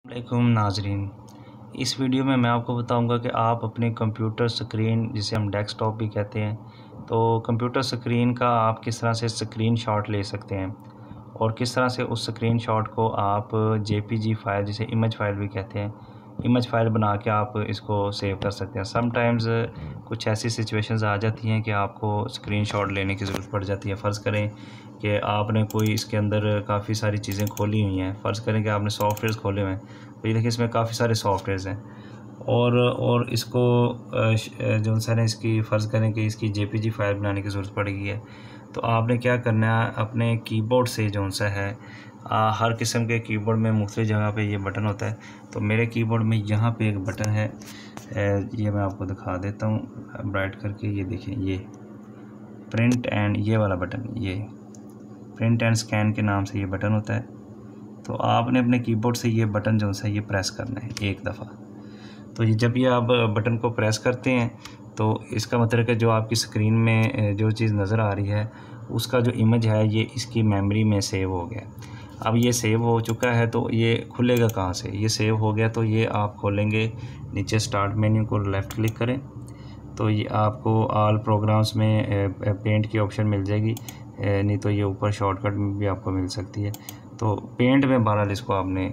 वालेकुम नाजरीन, इस वीडियो में मैं आपको बताऊंगा कि आप अपने कंप्यूटर स्क्रीन, जिसे हम डेस्कटॉप भी कहते हैं, तो कंप्यूटर स्क्रीन का आप किस तरह से स्क्रीनशॉट ले सकते हैं और किस तरह से उस स्क्रीनशॉट को आप जेपीजी फ़ाइल, जिसे इमेज फ़ाइल भी कहते हैं, इमेज फ़ाइल बना के आप इसको सेव कर सकते हैं। समटाइम्स कुछ ऐसी सिचुएशंस आ जाती हैं कि आपको स्क्रीनशॉट लेने की ज़रूरत पड़ जाती है। फ़र्ज़ करें कि आपने कोई इसके अंदर काफ़ी सारी चीज़ें खोली हुई हैं। फ़र्ज़ करें कि आपने सॉफ्टवेयर्स खोले हुए हैं, तो ये देखिए इसमें काफ़ी सारे सॉफ्टवेयर्स हैं और इसको जो सा है इसकी फ़र्ज़ करें कि इसकी जेपीजी फ़ाइल बनाने की ज़रूरत पड़ गई है, तो आपने क्या करना है, अपने कीबोर्ड से जो सा है हर किस्म के कीबोर्ड में मुख्तलिफ़ जगह पे ये बटन होता है। तो मेरे कीबोर्ड में यहाँ पे एक बटन है, ये मैं आपको दिखा देता हूँ ब्राइट करके। ये देखिए, ये प्रिंट एंड, ये वाला बटन, ये प्रिंट एंड स्कैन के नाम से ये बटन होता है। तो आपने अपने कीबोर्ड से ये बटन जो सा ये प्रेस करना है एक दफ़ा। तो ये जब ये आप बटन को प्रेस करते हैं तो इसका मतलब है जो आपकी स्क्रीन में जो चीज़ नज़र आ रही है उसका जो इमेज है ये इसकी मेमोरी में सेव हो गया। अब ये सेव हो चुका है तो ये खुलेगा कहाँ से? ये सेव हो गया तो ये आप खोलेंगे, नीचे स्टार्ट मेन्यू को लेफ़्ट क्लिक करें तो ये आपको ऑल प्रोग्राम्स में पेंट की ऑप्शन मिल जाएगी, नहीं तो ये ऊपर शॉर्टकट में भी आपको मिल सकती है। तो पेंट में बहरहाल इसको आपने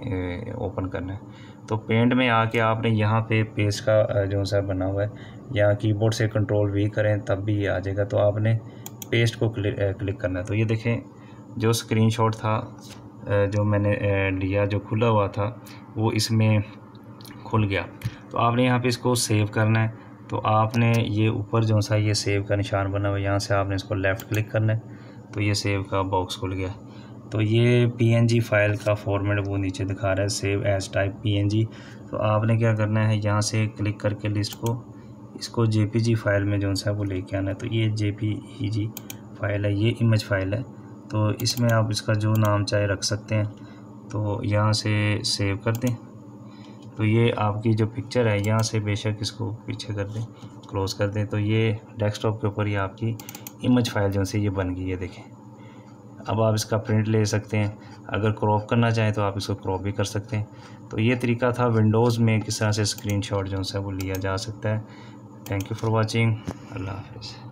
ओपन करना है। तो पेंट में आके आपने यहाँ पे पेस्ट का जो सा बना हुआ है, या कीबोर्ड से कंट्रोल V करें तब भी ये आ जाएगा। तो आपने पेस्ट को क्लिक करना है। तो ये देखें, जो स्क्रीनशॉट था जो मैंने लिया, जो खुला हुआ था वो इसमें खुल गया। तो आपने यहाँ पे इसको सेव करना है। तो आपने ये ऊपर जो सा ये सेव का निशान बना हुआ है, यहाँ से आपने इसको लेफ़्ट क्लिक करना है तो ये सेव का बॉक्स खुल गया। तो ये PNG फ़ाइल का फॉर्मेट वो नीचे दिखा रहा है, सेव एज टाइप PNG। तो आपने क्या करना है, यहाँ से क्लिक करके लिस्ट को, इसको JPG फ़ाइल में जो सा वो लेके आना है। तो ये JPEG फ़ाइल है, ये इमेज फ़ाइल है। तो इसमें आप इसका जो नाम चाहे रख सकते हैं। तो यहाँ से सेव कर दें। तो ये आपकी जो पिक्चर है, यहाँ से बेशक इसको पीछे कर दें, क्लोज़ कर दें। तो ये डेस्कटॉप के ऊपर ये आपकी इमेज फ़ाइल जो से ये बन गई है, देखें। अब आप इसका प्रिंट ले सकते हैं, अगर क्रॉप करना चाहें तो आप इसको क्रॉप भी कर सकते हैं। तो ये तरीका था विंडोज़ में किस तरह से स्क्रीनशॉट जो है वो लिया जा सकता है। Thank you for watching. अल्लाह हाफ़िज़।